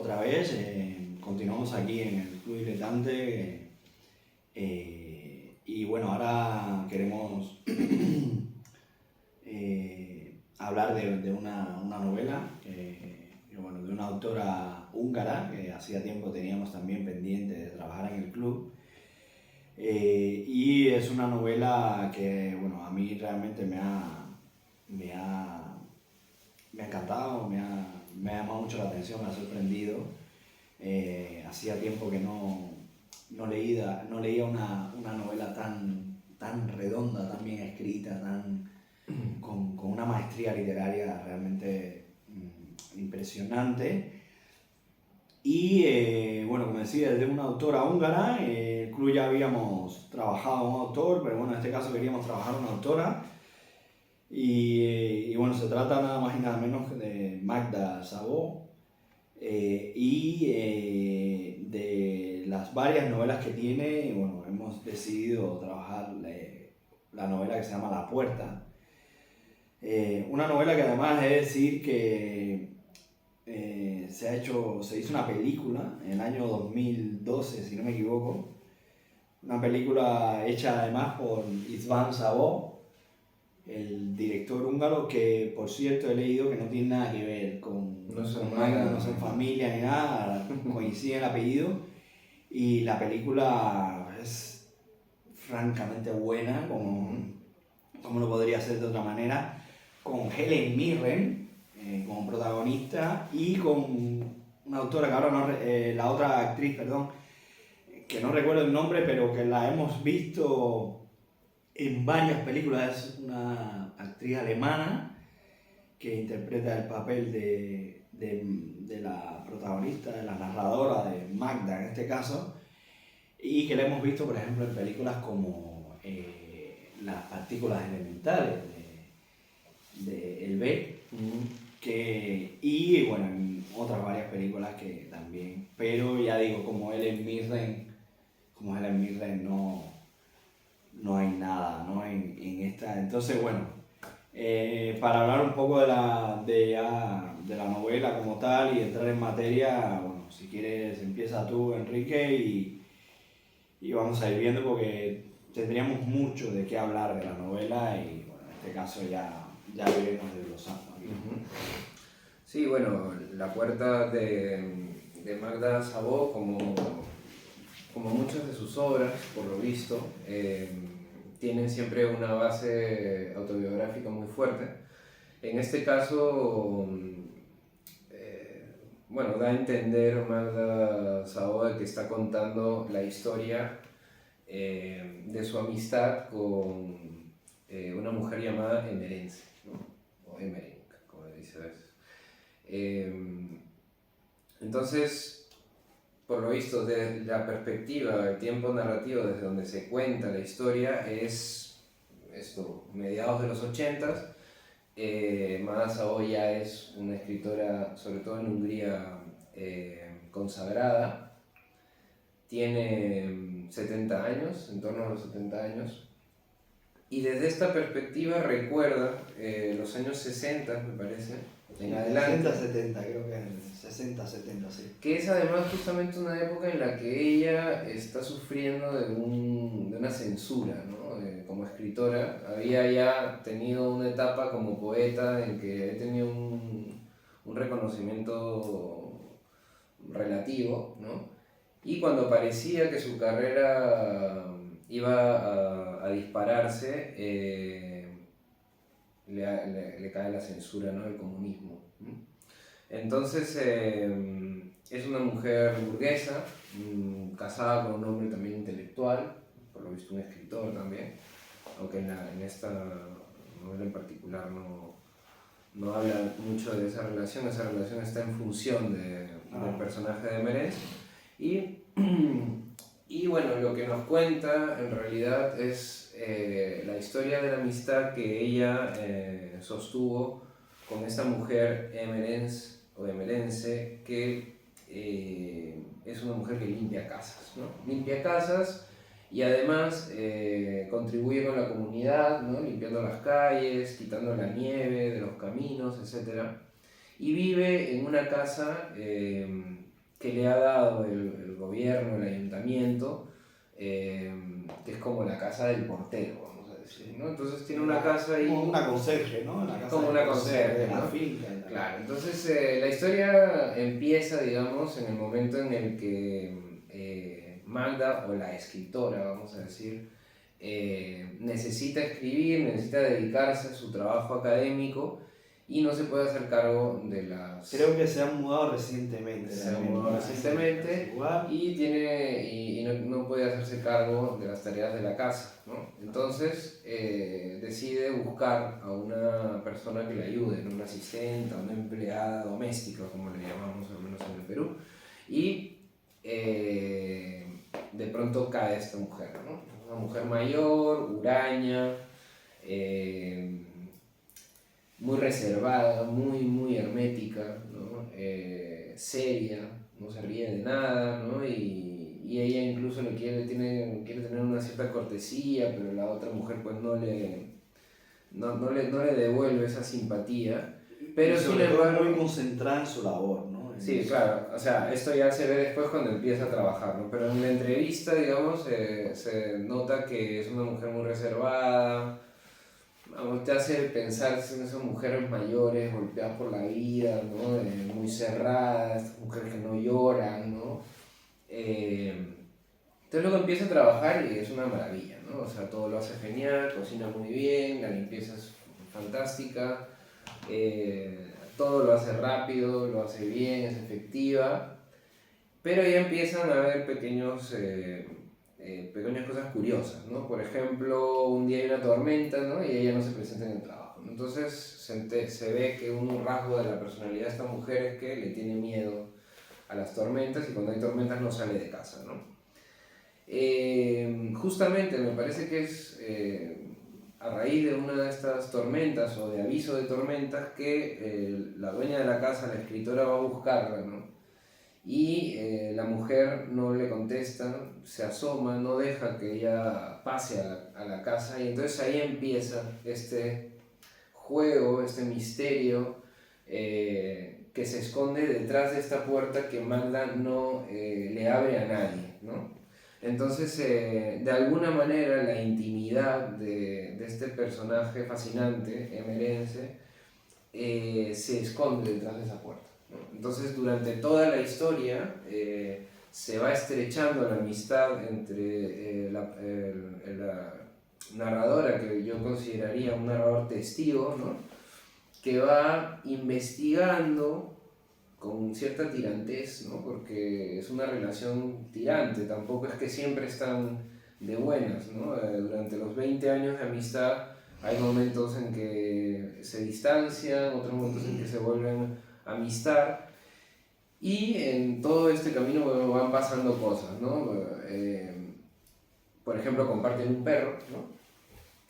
otra vez. Continuamos aquí en el Club Diletante. Y bueno, ahora queremos hablar de una novela, bueno, de una autora húngara que hacía tiempo teníamos también pendiente de trabajar en el club. Y es una novela que, bueno, a mí realmente me ha encantado, me ha llamado mucho la atención, me ha sorprendido. Hacía tiempo que no leía una novela tan redonda, tan bien escrita, con una maestría literaria realmente impresionante. Y bueno, como decía, es de una autora húngara. El club ya habíamos trabajado un autor, pero bueno, en este caso queríamos trabajar una autora. Y bueno, se trata nada más y nada menos de Magda Szabó. De las varias novelas que tiene, bueno, hemos decidido trabajar la novela que se llama La Puerta. Una novela que además es decir que se hizo una película en el año 2012, si no me equivoco. Una película hecha además por István Szabó, el director húngaro, que por cierto he leído que no tiene nada que ver con Magda, no son familia ni nada, coincide el apellido. Y la película es francamente buena, como no podría ser de otra manera, con Helen Mirren como protagonista y con una autora que ahora la otra actriz, perdón, que no recuerdo el nombre, pero que la hemos visto en varias películas. Es una actriz alemana que interpreta el papel de la protagonista, de la narradora, de Magda en este caso, y que la hemos visto, por ejemplo, en películas como Las partículas elementales de El B, y bueno, en otras varias películas que también, pero ya digo, como Helen Mirren no hay nada, ¿no? en esta. Entonces, bueno, para hablar un poco de la novela como tal y entrar en materia, bueno, si quieres empieza tú, Enrique, y vamos a ir viendo porque tendríamos mucho de qué hablar de la novela y bueno, en este caso ya iremos desglosando. Sí, bueno, La Puerta de Magda Szabó, como muchas de sus obras, por lo visto, tienen siempre una base autobiográfica muy fuerte. En este caso, bueno, da a entender Magda Szabó que está contando la historia de su amistad con una mujer llamada Emerence, ¿no? O Emerink, como le dice a veces. Entonces, por lo visto, desde la perspectiva, el tiempo narrativo desde donde se cuenta la historia es esto, mediados de los 80s. Magda Szabó ya es una escritora, sobre todo en Hungría, consagrada. Tiene 70 años, en torno a los 70 años. Y desde esta perspectiva recuerda los años 60, me parece, en adelante. 60-70, creo que es 60-70, sí. Que es además justamente una época en la que ella está sufriendo de una censura, ¿no? Como escritora, había ya tenido una etapa como poeta en que he tenido un reconocimiento relativo, ¿no? Y cuando parecía que su carrera iba a dispararse, le cae la censura, ¿no? El comunismo. Entonces es una mujer burguesa, casada con un hombre también intelectual, por lo visto un escritor también, aunque en esta novela en particular no habla mucho de esa relación está en función del personaje de Mérez. Y bueno, lo que nos cuenta en realidad es la historia de la amistad que ella sostuvo con esta mujer emerense, que es una mujer que limpia casas, ¿no? Limpia casas y además contribuye con la comunidad, ¿no? Limpiando las calles, quitando la nieve de los caminos, etc. Y vive en una casa que le ha dado el gobierno, el ayuntamiento, que es como la casa del portero, vamos a decir, ¿no? Entonces tiene una casa ahí... Como una conserje, ¿no? La casa como una conserje, de la ¿no? finca. Y tal. Claro, entonces la historia empieza, digamos, en el momento en el que Magda, o la escritora, vamos a decir, necesita escribir, necesita dedicarse a su trabajo académico y no se puede hacer cargo de las... Creo que se han mudado recientemente. Se han también, mudado ¿no? recientemente Igual. y no puede hacerse cargo de las tareas de la casa, ¿no? Entonces decide buscar a una persona que le ayude, ¿no? Una asistente, una empleada doméstica, como le llamamos al menos en el Perú, y de pronto cae esta mujer, ¿no? Una mujer mayor, huraña, muy reservada, muy hermética, ¿no? Seria, no se ríe de nada, ¿no? Y ella incluso quiere tener una cierta cortesía, pero la otra mujer pues no le devuelve esa simpatía. Pero sin embargo, muy concentrada en su labor, ¿no? sí, claro, o sea, esto ya se ve después cuando empieza a trabajar, ¿no? Pero en la entrevista, digamos, se nota que es una mujer muy reservada. Vamos, te hace pensar en esas mujeres mayores, golpeadas por la vida, ¿no? Muy cerradas, mujeres que no lloran, ¿no? Entonces luego empieza a trabajar y es una maravilla, ¿no? O sea, todo lo hace genial, cocina muy bien, la limpieza es fantástica, todo lo hace rápido, lo hace bien, es efectiva, pero ya empiezan a haber pequeñas cosas curiosas, ¿no? Por ejemplo, un día hay una tormenta, ¿no? Y ella no se presenta en el trabajo, ¿no? Entonces se ve que un rasgo de la personalidad de esta mujer es que le tiene miedo a las tormentas y cuando hay tormentas no sale de casa, ¿no? Justamente me parece que es a raíz de una de estas tormentas o de aviso de tormentas que la dueña de la casa, la escritora, va a buscarla, ¿no? Y la mujer no le contesta, se asoma, no deja que ella pase a la casa y entonces ahí empieza este juego, este misterio que se esconde detrás de esta puerta que Magda no le abre a nadie, ¿no? Entonces, de alguna manera, la intimidad de este personaje fascinante, emerense, se esconde detrás de esa puerta, ¿no? Entonces, durante toda la historia se va estrechando la amistad entre la narradora, que yo consideraría un narrador testigo, ¿no? Que va investigando con cierta tirantez, ¿no? Porque es una relación tirante, tampoco es que siempre están de buenas, ¿no? Durante los 20 años de amistad hay momentos en que se distancian, otros momentos en que se vuelven a amistar, y en todo este camino van pasando cosas, ¿no? Por ejemplo, comparten un perro, ¿no?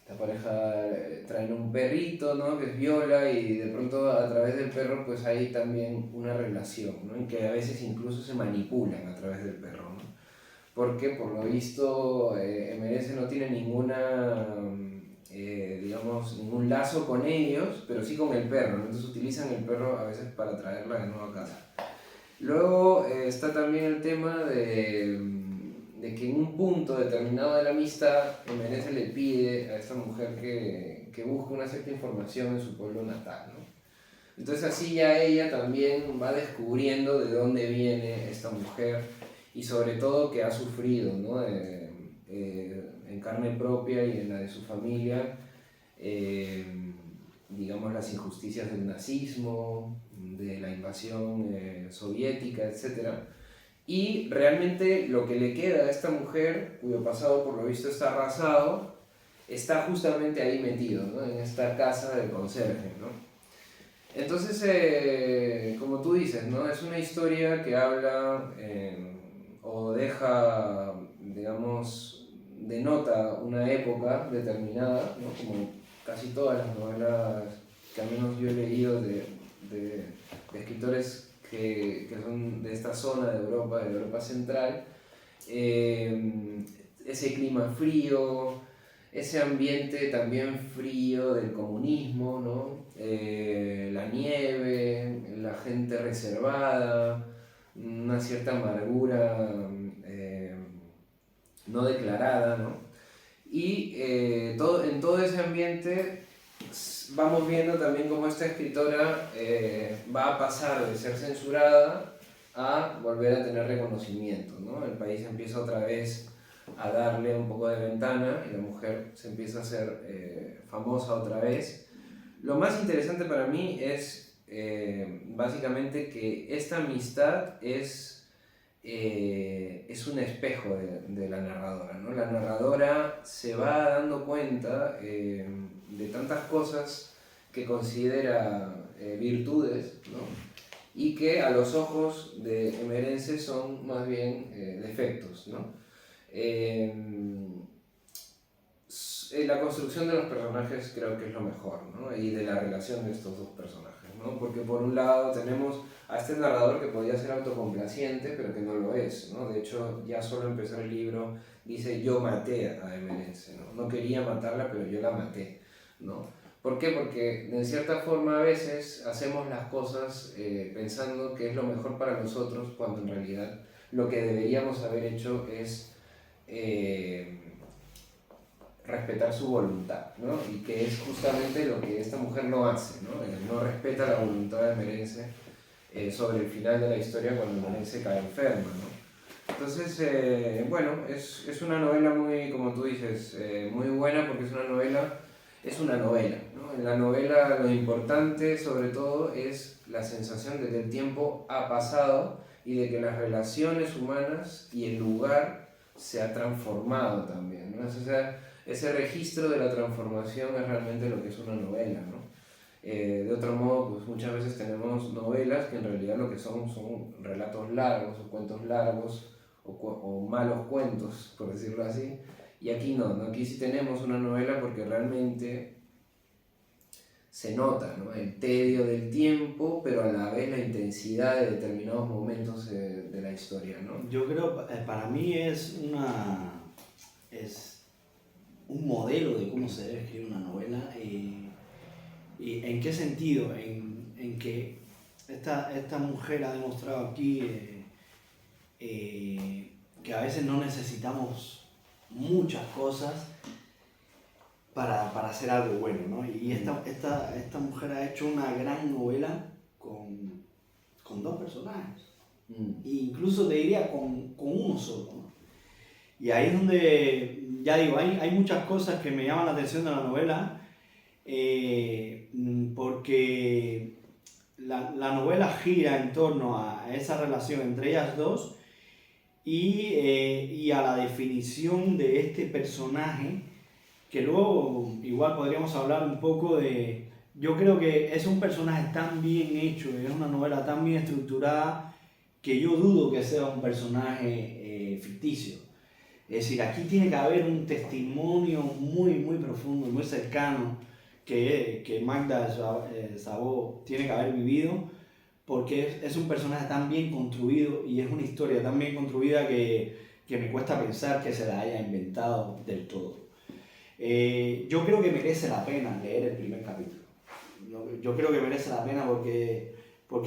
La pareja trae un perrito, ¿no? Que es Viola, y de pronto a través del perro pues hay también una relación, ¿no? En que a veces incluso se manipulan a través del perro, ¿no? Porque por lo visto MLS no tiene digamos, ningún lazo con ellos, pero sí con el perro, ¿no? Entonces utilizan el perro a veces para traerla de nuevo a casa. Luego está también el tema de que en un punto determinado de la amistad, MLS le pide a esta mujer que busque una cierta información en su pueblo natal, ¿no? Entonces así ya ella también va descubriendo de dónde viene esta mujer y sobre todo que ha sufrido, ¿no? En carne propia y en la de su familia, digamos, las injusticias del nazismo, de la invasión soviética, etc. Y realmente lo que le queda a esta mujer, cuyo pasado por lo visto está arrasado, está justamente ahí metido, ¿no? En esta casa del conserje, ¿no? Entonces, como tú dices, ¿no? Es una historia que habla o deja, digamos, denota una época determinada, ¿no? Como casi todas las novelas que al menos yo he leído de escritores que son de esta zona de Europa Central, ese clima frío, ese ambiente también frío del comunismo, ¿no? La nieve, la gente reservada, una cierta amargura no declarada, ¿no? Y en todo ese ambiente vamos viendo también cómo esta escritora va a pasar de ser censurada a volver a tener reconocimiento, ¿no? El país empieza otra vez a darle un poco de ventana y la mujer se empieza a hacer famosa otra vez. Lo más interesante para mí es básicamente que esta amistad es un espejo de la narradora, ¿no? La narradora se va dando cuenta de tantas cosas que considera virtudes, ¿no? Y que a los ojos de Emerence son más bien defectos, ¿no? La construcción de los personajes creo que es lo mejor, ¿no? Y de la relación de estos dos personajes, ¿no? Porque por un lado tenemos a este narrador que podía ser autocomplaciente, pero que no lo es, ¿no? De hecho, ya solo empezar el libro dice: yo maté a Emerence, ¿no? No quería matarla, pero yo la maté, ¿no? ¿Por qué? Porque de cierta forma a veces hacemos las cosas pensando que es lo mejor para nosotros, cuando en realidad lo que deberíamos haber hecho es respetar su voluntad, ¿no? Y que es justamente lo que esta mujer no hace, ¿no? No respeta la voluntad de Emerence sobre el final de la historia, cuando Emerence cae enferma, ¿no? Entonces, bueno, es una novela muy, como tú dices, muy buena, porque es una novela, ¿no? En la novela lo importante sobre todo es la sensación de que el tiempo ha pasado y de que las relaciones humanas y el lugar se ha transformado también, ¿no? O sea, ese registro de la transformación es realmente lo que es una novela, ¿no? De otro modo, pues muchas veces tenemos novelas que en realidad lo que son relatos largos o cuentos largos o malos cuentos, por decirlo así. Y aquí no, ¿no? Aquí sí tenemos una novela porque realmente se nota, ¿no? El tedio del tiempo, pero a la vez la intensidad de determinados momentos de la historia, ¿no? Yo creo, para mí es un modelo de cómo se debe escribir una novela. ¿Y en qué sentido? En que esta mujer ha demostrado aquí que a veces no necesitamos muchas cosas para hacer algo bueno, ¿no? Y esta mujer ha hecho una gran novela con dos personajes. E incluso te diría con uno solo, ¿no? Y ahí es donde, ya digo, hay muchas cosas que me llaman la atención de la novela, porque la novela gira en torno a esa relación entre ellas dos y a la definición de este personaje, que luego igual podríamos hablar un poco de... Yo creo que es un personaje tan bien hecho, es una novela tan bien estructurada, que yo dudo que sea un personaje ficticio. Es decir, aquí tiene que haber un testimonio muy, muy profundo, muy cercano, que Magda Szabó tiene que haber vivido, porque es un personaje tan bien construido y es una historia tan bien construida que me cuesta pensar que se la haya inventado del todo. Yo creo que merece la pena leer el primer capítulo. Yo creo que merece la pena porque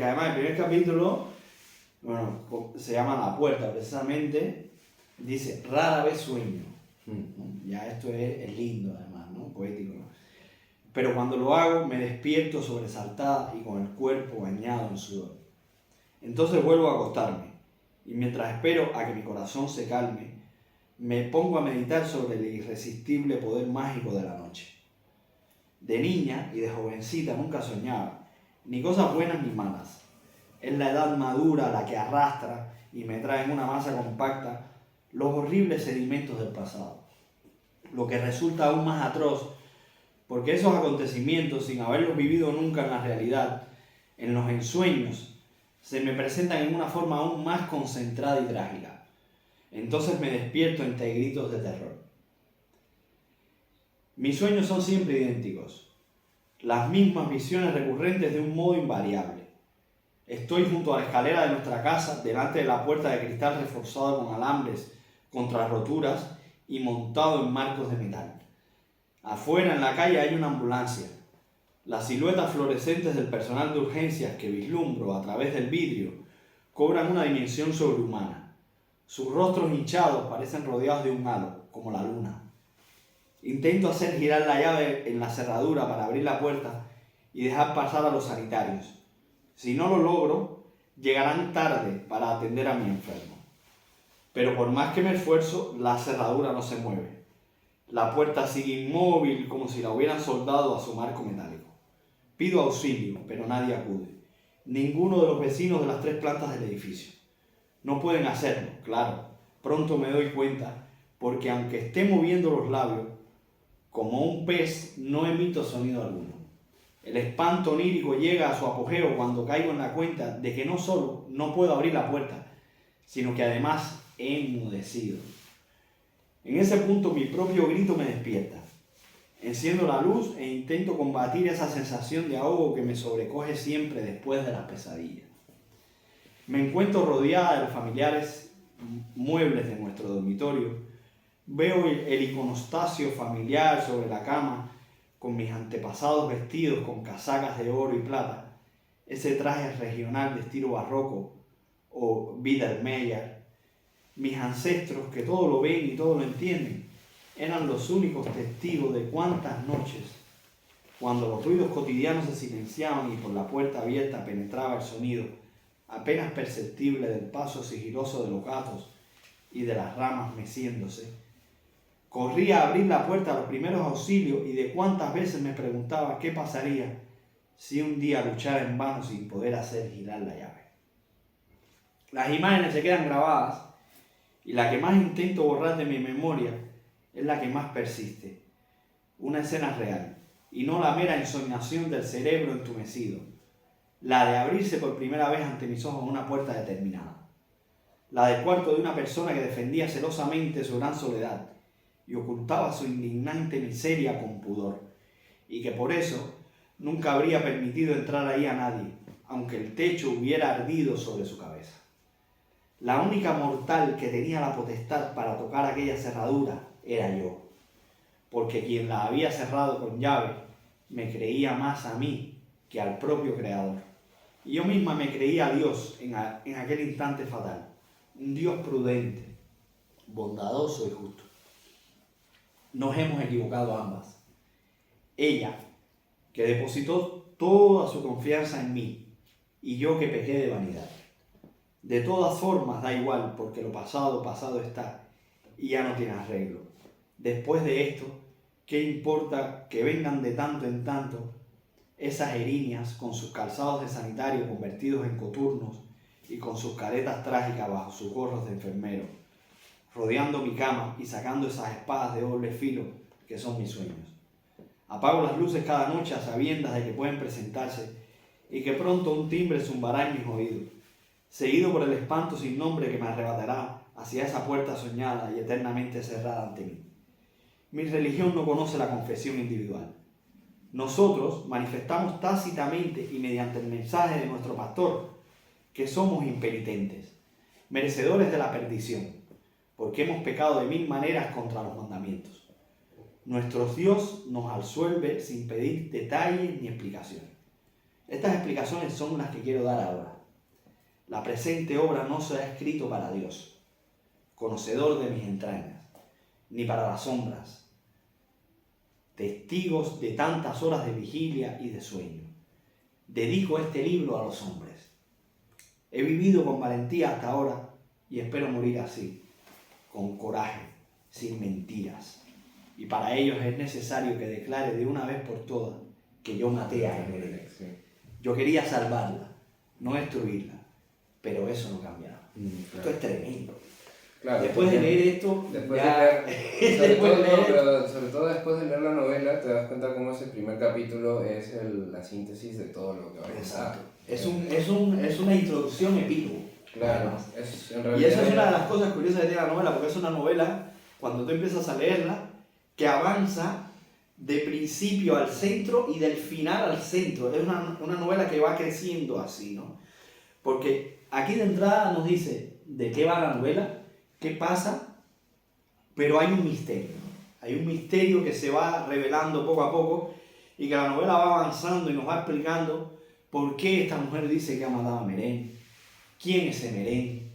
además el primer capítulo, bueno, se llama La Puerta precisamente, dice: rara vez sueño. Ya esto es lindo además, ¿no? Poético, ¿no? Pero cuando lo hago me despierto sobresaltada y con el cuerpo bañado en sudor. Entonces vuelvo a acostarme y mientras espero a que mi corazón se calme, me pongo a meditar sobre el irresistible poder mágico de la noche. De niña y de jovencita nunca soñaba, ni cosas buenas ni malas. Es la edad madura la que arrastra y me trae en una masa compacta los horribles sedimentos del pasado. Lo que resulta aún más atroz, porque esos acontecimientos, sin haberlos vivido nunca en la realidad, en los ensueños, se me presentan en una forma aún más concentrada y trágica. Entonces me despierto entre gritos de terror. Mis sueños son siempre idénticos, las mismas visiones recurrentes de un modo invariable. Estoy junto a la escalera de nuestra casa, delante de la puerta de cristal reforzado con alambres contra roturas y montado en marcos de metal. Afuera en la calle hay una ambulancia. Las siluetas fluorescentes del personal de urgencias que vislumbro a través del vidrio cobran una dimensión sobrehumana. Sus rostros hinchados parecen rodeados de un halo, como la luna. Intento hacer girar la llave en la cerradura para abrir la puerta y dejar pasar a los sanitarios. Si no lo logro, llegarán tarde para atender a mi enfermo. Pero por más que me esfuerzo, la cerradura no se mueve. La puerta sigue inmóvil como si la hubieran soldado a su marco metálico. Pido auxilio, pero nadie acude. Ninguno de los vecinos de las 3 plantas del edificio. No pueden hacerlo, claro. Pronto me doy cuenta, porque aunque esté moviendo los labios, como un pez, no emito sonido alguno. El espanto onírico llega a su apogeo cuando caigo en la cuenta de que no solo no puedo abrir la puerta, sino que además he enmudecido. En ese punto mi propio grito me despierta. Enciendo la luz e intento combatir esa sensación de ahogo que me sobrecoge siempre después de las pesadillas. Me encuentro rodeada de los familiares muebles de nuestro dormitorio. Veo el iconostasio familiar sobre la cama, con mis antepasados vestidos con casacas de oro y plata, ese traje regional de estilo barroco o Biedermeier. Mis ancestros, que todo lo ven y todo lo entienden, eran los únicos testigos de cuántas noches, cuando los ruidos cotidianos se silenciaban y por la puerta abierta penetraba el sonido apenas perceptible del paso sigiloso de los gatos y de las ramas meciéndose. Corría a abrir la puerta a los primeros auxilios y de cuántas veces me preguntaba qué pasaría si un día luchara en vano sin poder hacer girar la llave. Las imágenes se quedan grabadas y la que más intento borrar de mi memoria es la que más persiste. Una escena real y no la mera ensoñación del cerebro entumecido. La de abrirse por primera vez ante mis ojos una puerta determinada. La del cuarto de una persona que defendía celosamente su gran soledad y ocultaba su indignante miseria con pudor, y que por eso nunca habría permitido entrar ahí a nadie, aunque el techo hubiera ardido sobre su cabeza. La única mortal que tenía la potestad para tocar aquella cerradura era yo, porque quien la había cerrado con llave me creía más a mí que al propio Creador. Y yo misma me creía a Dios en aquel instante fatal, un Dios prudente, bondadoso y justo. Nos hemos equivocado ambas. Ella, que depositó toda su confianza en mí, y yo que pequé de vanidad. De todas formas da igual, porque lo pasado, pasado está, y ya no tiene arreglo. Después de esto, ¿qué importa que vengan de tanto en tanto esas erinias con sus calzados de sanitario convertidos en coturnos y con sus caretas trágicas bajo sus gorros de enfermero, rodeando mi cama y sacando esas espadas de doble filo que son mis sueños? Apago las luces cada noche a sabiendas de que pueden presentarse y que pronto un timbre zumbará en mis oídos, seguido por el espanto sin nombre que me arrebatará hacia esa puerta soñada y eternamente cerrada ante mí. Mi religión no conoce la confesión individual. Nosotros manifestamos tácitamente y mediante el mensaje de nuestro pastor que somos impenitentes, merecedores de la perdición, porque hemos pecado de 1000 maneras contra los mandamientos. Nuestro Dios nos absuelve sin pedir detalles ni explicaciones. Estas explicaciones son las que quiero dar ahora. La presente obra no se ha escrito para Dios, conocedor de mis entrañas, ni para las sombras, testigos de tantas horas de vigilia y de sueño. Dedico este libro a los hombres. He vivido con valentía hasta ahora y espero morir así, con coraje, sin mentiras. Y para ellos es necesario que declare de una vez por todas que yo maté a Emerald. Yo quería salvarla, no destruirla, pero eso no cambiará. Claro. Esto es tremendo. Claro, Después de leer esto, después ya... de leer, pero sobre todo después de leer la novela, te das cuenta cómo ese primer capítulo es la síntesis de todo lo que va a pasar. Exacto. Es una introducción epílogo. Claro, en realidad... Y eso es una de las cosas curiosas que tiene la novela, porque es una novela, cuando tú empiezas a leerla, que avanza de principio al centro y del final al centro. Es una novela que va creciendo así, ¿no? Porque aquí de entrada nos dice de qué va la novela, qué pasa, pero hay un misterio, ¿no? Hay un misterio que se va revelando poco a poco y que la novela va avanzando y nos va explicando por qué esta mujer dice que ha matado a Meren, quién es Emerén.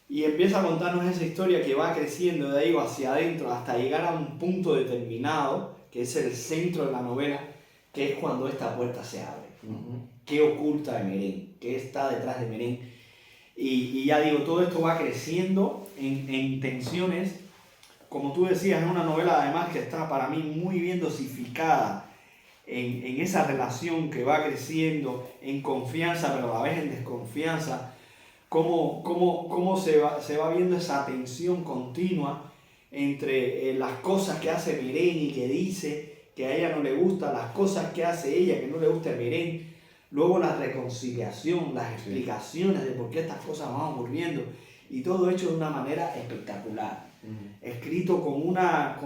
Y empieza a contarnos esa historia que va creciendo de ahí hacia adentro hasta llegar a un punto determinado, que es el centro de la novela, que es cuando esta puerta se abre. ¿Qué oculta Emerén? ¿Qué está detrás de Emerén? Y ya digo, todo esto va creciendo en tensiones. Como tú decías, es una novela además que está para mí muy bien dosificada en esa relación que va creciendo, en confianza, pero a la vez en desconfianza. Cómo se va viendo esa tensión continua entre las cosas que hace Meren y que dice que a ella no le gusta, las cosas que hace ella que no le gusta a Meren, luego la reconciliación, las explicaciones de por qué estas cosas van ocurriendo, y todo hecho de una manera espectacular, escrito con una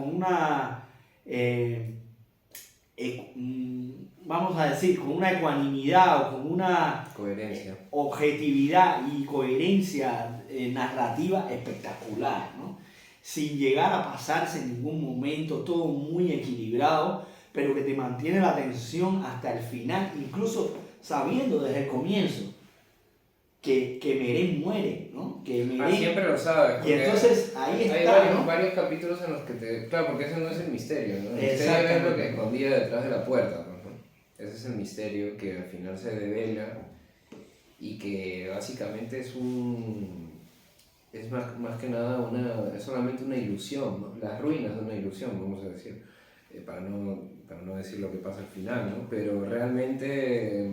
vamos a decir, con una ecuanimidad o con una coherencia, objetividad y coherencia narrativa espectacular, ¿no? Sin llegar a pasarse en ningún momento, todo muy equilibrado, pero que te mantiene la atención hasta el final, incluso sabiendo desde el comienzo que Meren muere, ¿no? Que Meren... siempre lo sabes. Y entonces ahí está, hay varios capítulos en los que te... Claro, porque ese no es el misterio, ¿no? El misterio es lo que escondía detrás de la puerta, ¿no? Ese es el misterio que al final se devela y que básicamente es más que nada es solamente una ilusión, ¿no? Las ruinas de una ilusión, vamos a decir, para no decir lo que pasa al final, ¿no? Pero realmente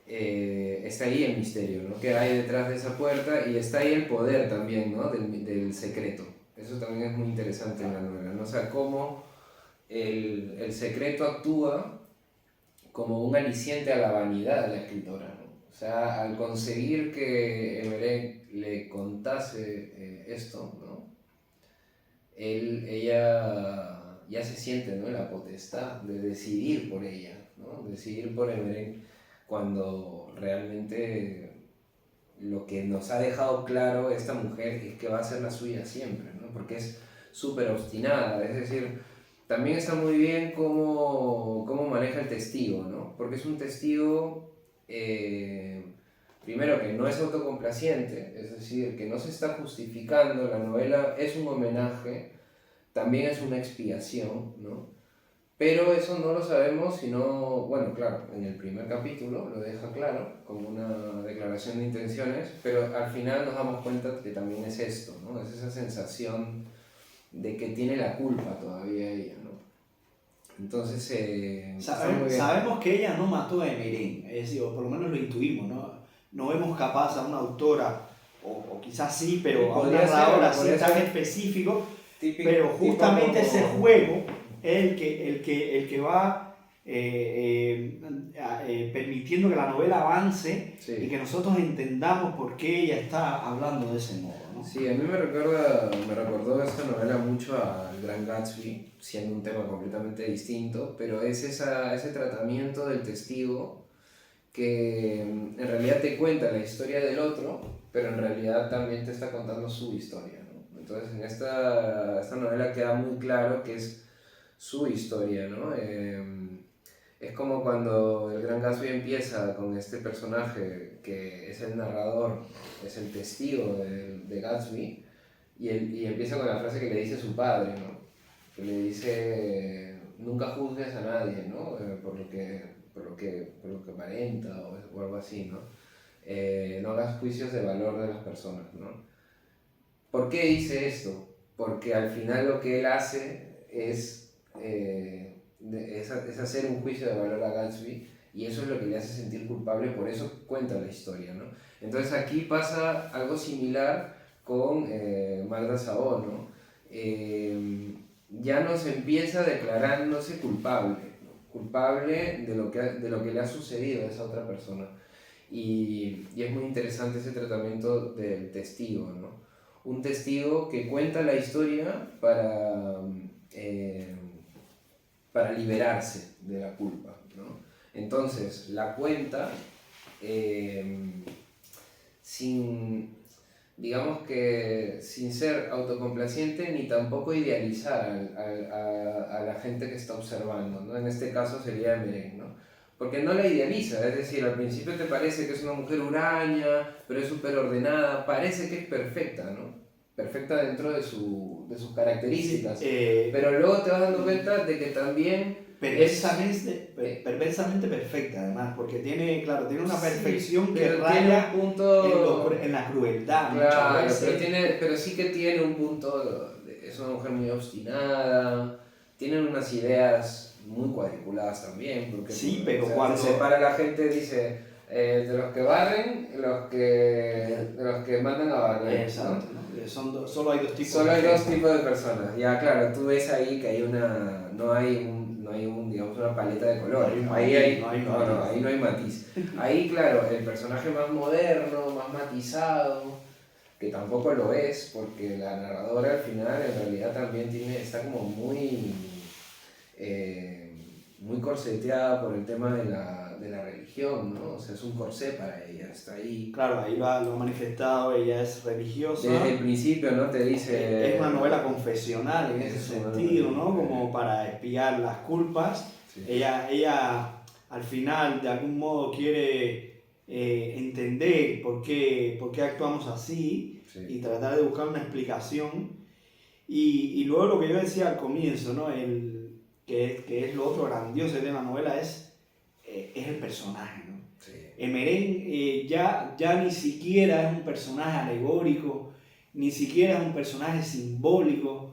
está ahí el misterio, ¿no? Que hay detrás de esa puerta, y está ahí el poder también, ¿no? Del secreto. Eso también es muy interesante en la novela, ¿no? O sea, cómo el secreto actúa como un aliciente a la vanidad de la escritora, ¿no? O sea, al conseguir que Emerén le contase esto, ¿no? Ella ya se siente, ¿no?, la potestad de decidir por ella, ¿no? Decidir por Emerén, cuando realmente lo que nos ha dejado claro esta mujer es que va a ser la suya siempre, ¿no? Porque es súper obstinada, es decir, también está muy bien cómo maneja el testigo, ¿no? Porque es un testigo, primero, que no es autocomplaciente, es decir, que no se está justificando, la novela es un homenaje, también es una expiación, ¿no? Pero eso no lo sabemos sino, bueno, claro, en el primer capítulo lo deja claro, como una declaración de intenciones, pero al final nos damos cuenta que también es esto, ¿no? Es esa sensación de que tiene la culpa todavía ella, ¿no? Entonces, sabemos que ella no mató a Emerén, es decir, o por lo menos lo intuimos, ¿no? No vemos capaz a una autora, o quizás sí, pero a un narrador así tan específico, típico, pero justamente ese juego es el que va permitiendo que la novela avance, sí, y que nosotros entendamos por qué ella está hablando de ese modo, ¿no? Sí, a mí me recordó esta novela mucho al Gran Gatsby, siendo un tema completamente distinto, pero es ese tratamiento del testigo que en realidad te cuenta la historia del otro, pero en realidad también te está contando su historia, ¿no? Entonces en esta novela queda muy claro que es su historia, ¿no? Es como cuando el Gran Gatsby empieza con este personaje que es el narrador, es el testigo de Gatsby, y empieza con la frase que le dice su padre, ¿no? Que le dice: nunca juzgues a nadie, ¿no? Por lo que aparenta o algo así, ¿no? No hagas juicios de valor de las personas, ¿no? ¿Por qué dice esto? Porque al final lo que él hace es hacer un juicio de valor a Gatsby, y eso es lo que le hace sentir culpable, por eso cuenta la historia, ¿no? Entonces aquí pasa algo similar con Magda Szabó, ¿no? Ya nos empieza declarándose culpable, ¿no? Culpable de lo que le ha sucedido a esa otra persona, y es muy interesante ese tratamiento del testigo, ¿no? Un testigo que cuenta la historia para liberarse de la culpa, ¿no? Entonces la cuenta digamos que sin ser autocomplaciente ni tampoco idealizar a la gente que está observando, ¿no? En este caso sería Emerén, ¿no? porque no la idealiza, es decir, al principio te parece que es una mujer huraña, pero es súper ordenada, parece que es perfecta, ¿no? Perfecta dentro de sus características, pero luego te vas dando cuenta de que también perversamente perfecta, además, porque tiene, claro, tiene una perfección sí, que pero raya tiene un punto, en la crueldad claro, muchas veces. pero sí que tiene un punto, es una mujer muy obstinada, tienen unas ideas muy cuadriculadas también, porque Sí, o pero sea, cuando... te separa la gente, dice, de los que barren, de los que mandan a barrer, Exacto, ¿no? ¿no? Solo hay dos tipos Solo de hay dos gente. tipos de personas. Ya, claro, tú ves ahí que hay no hay digamos, una paleta de No colores. hay un Ahí matiz, hay, no hay un no, no, matiz. ahí no hay matiz. Ahí, claro, el personaje más moderno, más matizado, que tampoco lo es, porque la narradora al final en realidad también está como eh, muy corseteada por el tema de la religión, ¿no? O sea, es un corsé para ella, está ahí. Claro, ahí lo ha manifestado, ella es religiosa. Desde el principio, ¿no? Te dice... Es una novela confesional en ese Es una sentido, ¿no? novela. Como para expiar las culpas. Sí. Ella al final de algún modo quiere entender por qué actuamos así Sí. y tratar de buscar una explicación. Y luego lo que yo decía al comienzo, ¿no? Que es lo otro grandioso de la novela es el personaje, ¿no? Sí. Emeren ya ni siquiera es un personaje alegórico, ni siquiera es un personaje simbólico,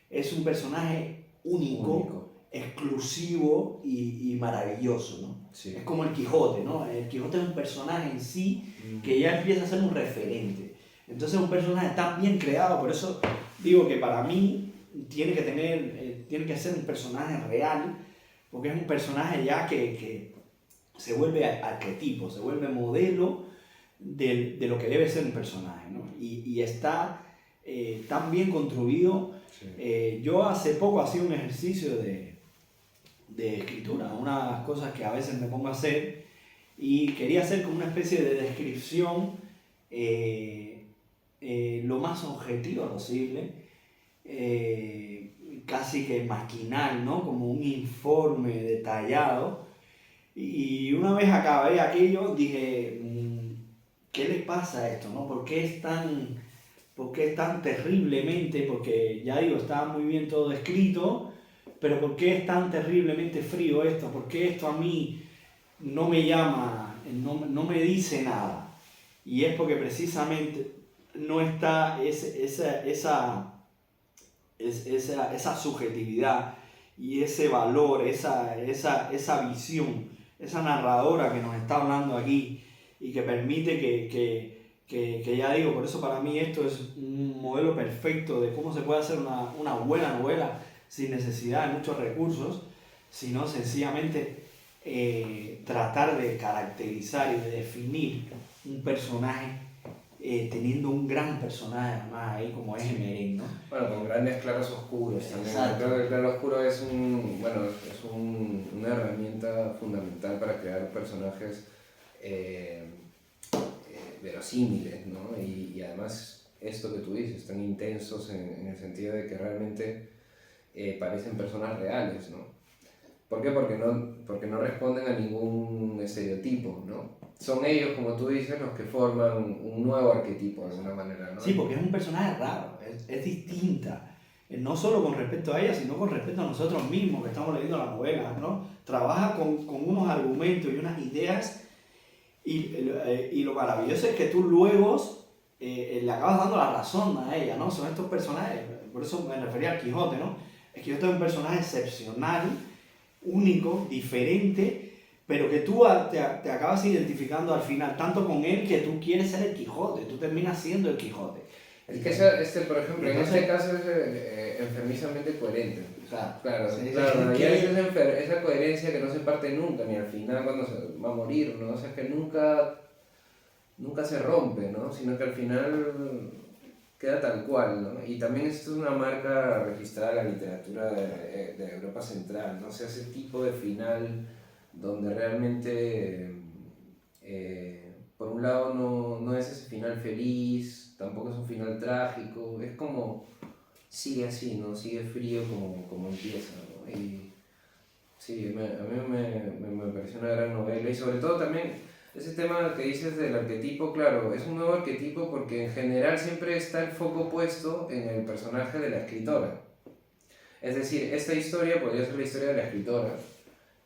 es un personaje único. Exclusivo y maravilloso, ¿no? Sí. Es como el Quijote, ¿no? El Quijote es un personaje en sí que ya empieza a ser un referente. Entonces es un personaje tan bien creado, por eso digo que para mí tiene que ser un personaje real, porque es un personaje ya que se vuelve arquetipo, se vuelve modelo de lo que debe ser un personaje, ¿no? Y está tan bien construido. Sí. Yo hace poco hacía un ejercicio de escritura, unas cosas que a veces me pongo a hacer, y quería hacer como una especie de descripción lo más objetiva posible, casi que maquinal, ¿no? Como un informe detallado. Y una vez acabé aquello, dije, ¿qué le pasa a esto, no? ¿Por qué es tan terriblemente? Porque ya digo, estaba muy bien todo escrito, pero ¿por qué es tan terriblemente frío esto? ¿Por qué esto a mí no me llama, no me dice nada? Y es porque precisamente no está esa subjetividad y ese valor, esa visión, esa narradora que nos está hablando aquí y que permite que ya digo, por eso para mí esto es un modelo perfecto de cómo se puede hacer una buena novela sin necesidad de muchos recursos, sino sencillamente tratar de caracterizar y de definir un personaje teniendo un gran personaje además ahí como es Emeren, ¿no? Bueno, con grandes claros oscuros también. Exacto. Creo que el claro oscuro es una herramienta fundamental para crear personajes verosímiles, ¿no? Y además esto que tú dices, tan intensos en el sentido de que realmente parecen personas reales, ¿no? ¿Por qué? Porque no responden a ningún estereotipo, ¿no? Son ellos, como tú dices, los que forman un nuevo arquetipo de alguna manera, ¿no? Sí, porque es un personaje raro, es distinta, no solo con respecto a ella, sino con respecto a nosotros mismos que estamos leyendo la novela, ¿no? Trabaja con unos argumentos y unas ideas y lo maravilloso es que tú luego le acabas dando la razón a ella, ¿no? Son estos personajes, por eso me refería al Quijote, ¿no? El Quijote es un personaje excepcional, único, diferente, pero que tú te acabas identificando al final, tanto con él que tú quieres ser el Quijote, tú terminas siendo el Quijote. Es que por ejemplo, Entonces, en este caso es enfermizamente coherente. Claro, sí, claro, ya esa coherencia que no se parte nunca, ni al final cuando se va a morir, ¿no? O sea, que nunca se rompe, ¿no? Sino que al final queda tal cual, ¿no? Y también esto es una marca registrada en la literatura de Europa Central, ¿no? O sea, ese tipo de final donde realmente, por un lado, no es ese final feliz, tampoco es un final trágico, es como sigue así, ¿no? Sigue frío como empieza, ¿no? Y Sí, a mí me pareció una gran novela y sobre todo también ese tema que dices del arquetipo, claro, es un nuevo arquetipo porque en general siempre está el foco puesto en el personaje de la escritora. Es decir, esta historia podría ser la historia de la escritora,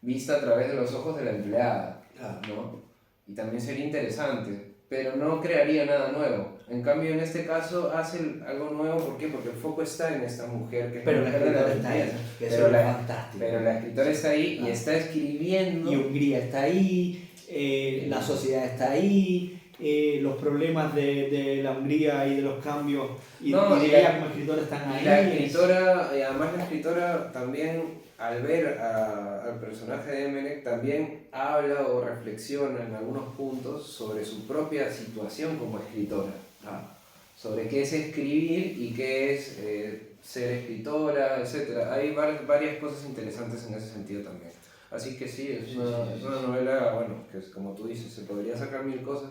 vista a través de los ojos de la empleada, Claro. ¿no? Y también sería interesante, pero no crearía nada nuevo. En cambio, en este caso hace algo nuevo, ¿por qué? Porque el foco está en esta mujer, que es Pero la la mujer de la escritora está ahí, limpieza. que eso Pero es la, fantástico. pero la escritora está ahí y Claro. está escribiendo. Y Hungría está ahí, la sociedad está ahí, los problemas de la Hungría y de los cambios y, No, y de y la- ella como escritora están ahí. Y la escritora, además la escritora también, al ver al personaje de Emelec, también habla o reflexiona en algunos puntos sobre su propia situación como escritora. Sobre qué es escribir y qué es ser escritora, etc. Hay varias cosas interesantes en ese sentido también. Así que sí, es una novela, bueno, que es como tú dices, se podría sacar mil cosas.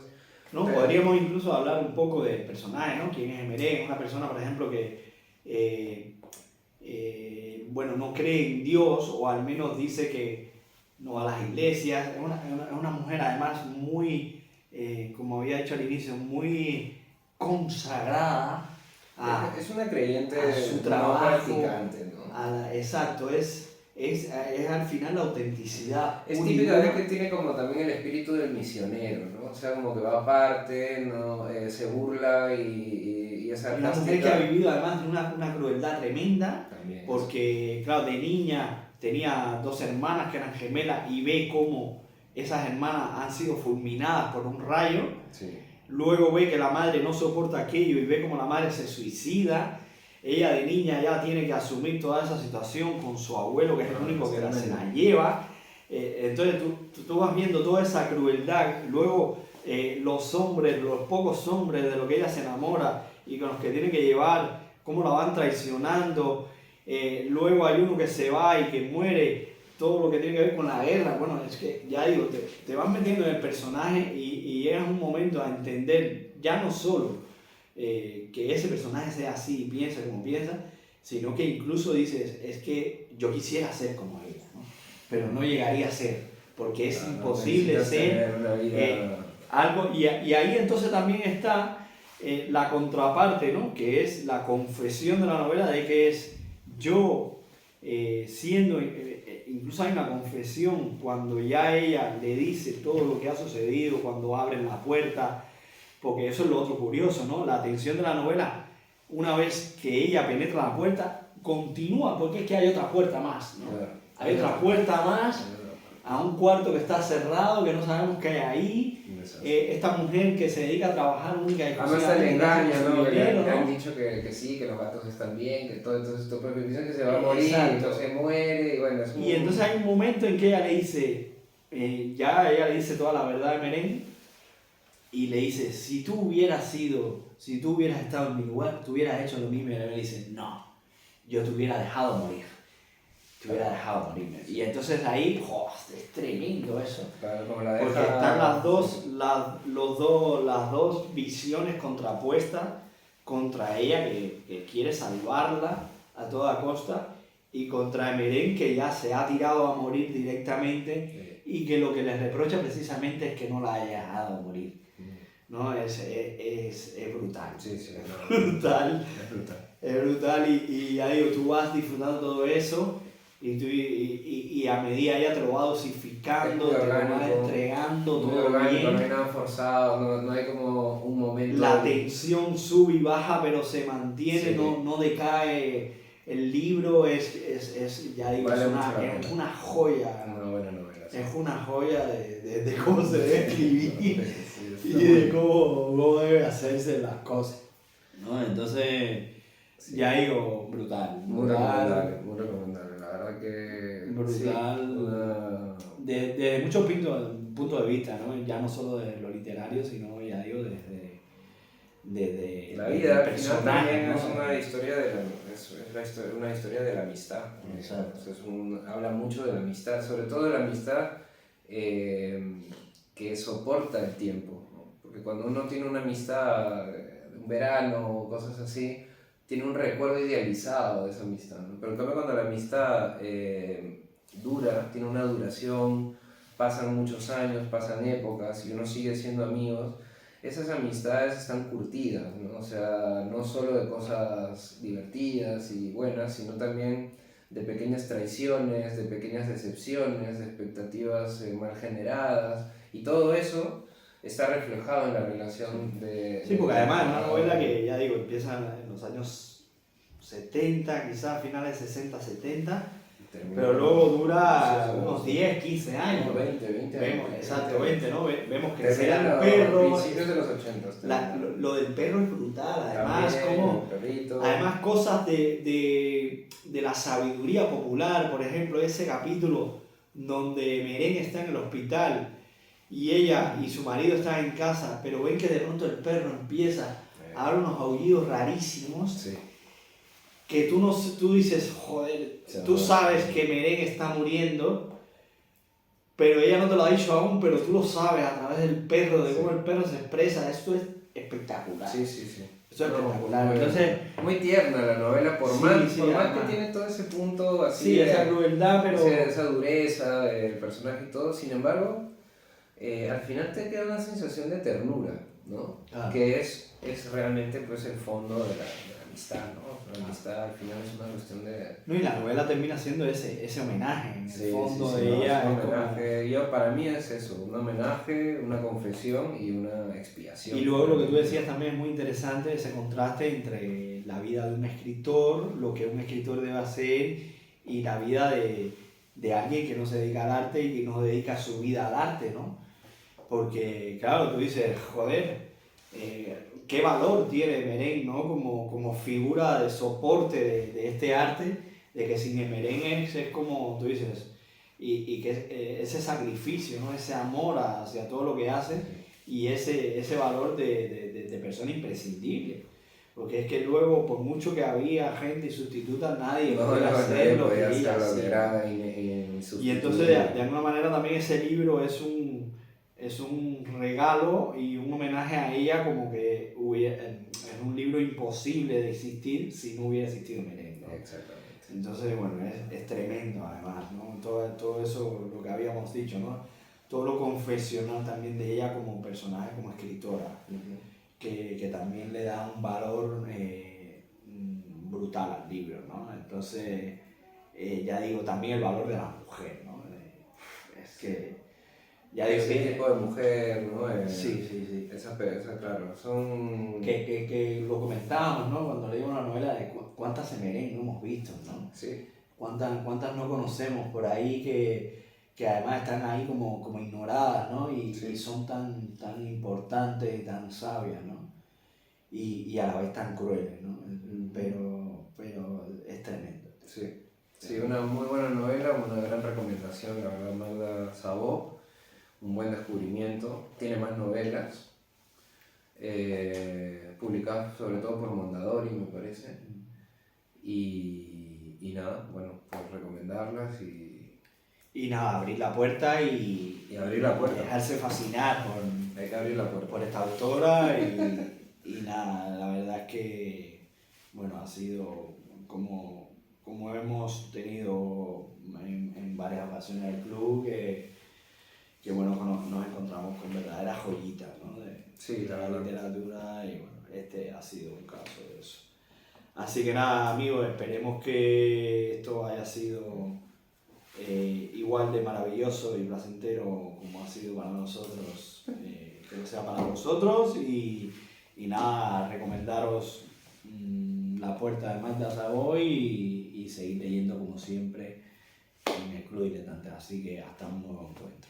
¿No? Pero- Podríamos incluso hablar un poco del personaje, ¿no? ¿Quién es Emelec? Una persona, por ejemplo, que bueno, no cree en Dios o al menos dice que no va a las iglesias. Es una mujer además muy, como había dicho al inicio, muy consagrada es una creyente a su no trabajo, practicante, ¿no? exacto, es al final la autenticidad. Es única. típica de que tiene como también el espíritu del misionero, ¿no? O sea, como que va aparte, ¿no? Se burla y es Una mujer que ha vivido además de una crueldad tremenda, También. porque claro, de niña tenía 2 hermanas que eran gemelas y ve cómo esas hermanas han sido fulminadas por un rayo. Sí. Luego ve que la madre no soporta aquello y ve cómo la madre se suicida. Ella de niña ya tiene que asumir toda esa situación con su abuelo, que es el único que se la lleva. Entonces tú vas viendo toda esa crueldad. Luego los hombres, los pocos hombres de los que ella se enamora y con los que tiene que llevar, cómo la van traicionando. Luego hay uno que se va y que muere. Todo lo que tiene que ver con la guerra. Bueno, es que ya digo, te vas metiendo en el personaje y llegas un momento a entender ya no solo que ese personaje sea así y piensa como piensa, sino que incluso dices, es que yo quisiera ser como ella, ¿no? Pero no llegaría a ser, porque es imposible ser algo. Y ahí entonces también está la contraparte, ¿no? Que es la confesión de la novela de que es yo siendo... incluso hay una confesión cuando ya ella le dice todo lo que ha sucedido, cuando abren la puerta, porque eso es lo otro curioso, ¿no? La tensión de la novela, una vez que ella penetra la puerta, continúa, porque es que hay otra puerta más, ¿no? Claro. Hay otra puerta más a un cuarto que está cerrado, que no sabemos qué hay ahí. Esta mujer que se dedica a trabajar única y Además le engaña, ¿no? dinero, Le han ¿no? dicho que sí, que los gatos están bien, que todo, entonces tú piensas que se va a morir, Exacto. entonces muere, y bueno, es un... Y entonces hay un momento en que ella le dice, ya ella le dice toda la verdad de Merengue, y le dice, si tú hubieras estado en mi lugar, tú hubieras hecho lo mismo. Y él le dice, no, yo te hubiera dejado morir. Te hubiera dejado morir. Y entonces ahí, es tremendo eso. Claro, como la Porque deja... están las dos visiones contrapuestas contra ella, que quiere salvarla a toda costa, y contra Emerén, que ya se ha tirado a morir directamente, y que lo que les reprocha precisamente es que no la haya dejado morir. ¿No? Es brutal. Sí, sí, Es brutal. Es brutal. Es brutal y ya digo, tú vas disfrutando todo eso y a medida ella te lo va dosificando, te lo va entregando muy todo orgánico, bien. no hay nada forzado, no hay como un momento... La tensión sube y baja, pero se mantiene, Sí. no decae. El libro ya digo, Vale es mucho la pena. una joya. Una buena novela. Sí. Es una joya de cómo se debe escribir Sí, y de cómo debe hacerse las cosas. ¿No? Entonces, sí. ya digo, brutal. Muy recomendable, muy recomendable. La verdad que... Brutal. Sí, una... Desde muchos puntos de vista, ¿no? Ya no solo de lo literario, sino, ya digo, desde la vida al final personaje, también ¿no? es una historia de una historia de la amistad. Exacto. Entonces habla mucho de la amistad, sobre todo de la amistad que soporta el tiempo, ¿no? Porque cuando uno tiene una amistad de un verano o cosas así, tiene un recuerdo idealizado de esa amistad, ¿no? Pero en cambio cuando la amistad dura, tiene una duración, pasan muchos años, pasan épocas y uno sigue siendo amigos, esas amistades están curtidas, ¿no? O sea, no solo de cosas divertidas y buenas, sino también de pequeñas traiciones, de pequeñas decepciones, de expectativas mal generadas, y todo eso está reflejado en la relación de... Sí, porque además es una novela de- que, ya digo, empieza en los años 70, quizás finales 60, 70, pero luego dura unos 10, 15 años. 20 Vemos, años. exacto, 20, ¿no? Vemos crecer Termina al a perro. principios de los 80. Lo del perro es brutal, además, como, Perrito. además cosas de la sabiduría popular, por ejemplo, ese capítulo donde Meren está en el hospital y ella y su marido están en casa, pero ven que de pronto el perro empieza a dar unos aullidos rarísimos. Sí. Que tú dices, joder, tú sabes que Meren está muriendo, pero ella no te lo ha dicho aún, pero tú lo sabes a través del perro, de cómo el perro se expresa. Esto es espectacular. Sí, sí, sí. Esto es espectacular. Entonces, muy tierna la novela, por sí, más, sí, por más además. que tiene todo ese punto así, sí, esa crueldad, pero... esa dureza del personaje y todo, sin embargo, al final te queda una sensación de ternura, ¿no? Ah. Que es realmente pues el fondo de la amistad, ¿no? La amistad al final es una cuestión de... No, y la novela termina siendo ese homenaje, en el fondo de no, ella. es un es como- homenaje. Yo, para mí es eso, un homenaje, una confesión y una expiación. Y luego lo que tú decías también es muy interesante, ese contraste entre la vida de un escritor, lo que un escritor debe hacer, y la vida de alguien que no se dedica al arte y que no dedica su vida al arte, ¿no? Porque, claro, tú dices, joder, qué valor tiene Meren, ¿no? Como figura de soporte de este arte, de que sin el Meren es como, tú dices, y que ese sacrificio, ¿no? Ese amor hacia todo lo que hace y ese valor de persona imprescindible. Porque es que luego, por mucho que había gente sustituta, nadie podía hacer lo que ella hacía. Y entonces, de alguna manera, también ese libro es un regalo y un homenaje a ella, como que es un libro imposible de existir si no hubiera existido Meren, ¿no? Exactamente. Entonces, bueno, es tremendo además, ¿no? Todo eso, lo que habíamos dicho, ¿no? Todo lo confesional también de ella como personaje, como escritora, que también le da un valor brutal al libro, ¿no? Entonces, ya digo, también el valor de la mujer, ¿no? Es que, ya digo, Ese tipo de mujer, ¿no? sí. Esa, claro, son... Que lo comentábamos, ¿no? Cuando leímos la novela de cuántas Meren no hemos visto, ¿no? Sí. ¿Cuántas no conocemos por ahí que además están ahí como ignoradas, ¿no? Y son tan importantes y tan sabias, ¿no? Y a la vez tan crueles, ¿no? Pero es tremendo. Sí, una muy buena novela, una gran recomendación, la verdad, Magda Szabó, un buen descubrimiento. Tiene más novelas, publicadas sobre todo por Mondadori, me parece. Y nada, bueno, pues recomendarlas y nada, abrir la puerta y abrir la puerta. Dejarse fascinar Hay que abrir la puerta. por esta autora y nada, la verdad es que, bueno, ha sido como hemos tenido en varias ocasiones el club, que bueno, nos encontramos con verdaderas joyitas, ¿no? de la literatura, y bueno, este ha sido un caso de eso. Así que nada, amigos, esperemos que esto haya sido igual de maravilloso y placentero como ha sido para nosotros, que lo sea para vosotros, y nada, recomendaros La Puerta de Magda Szabó y seguir leyendo como siempre en el Club Diletante. Así que hasta un nuevo encuentro.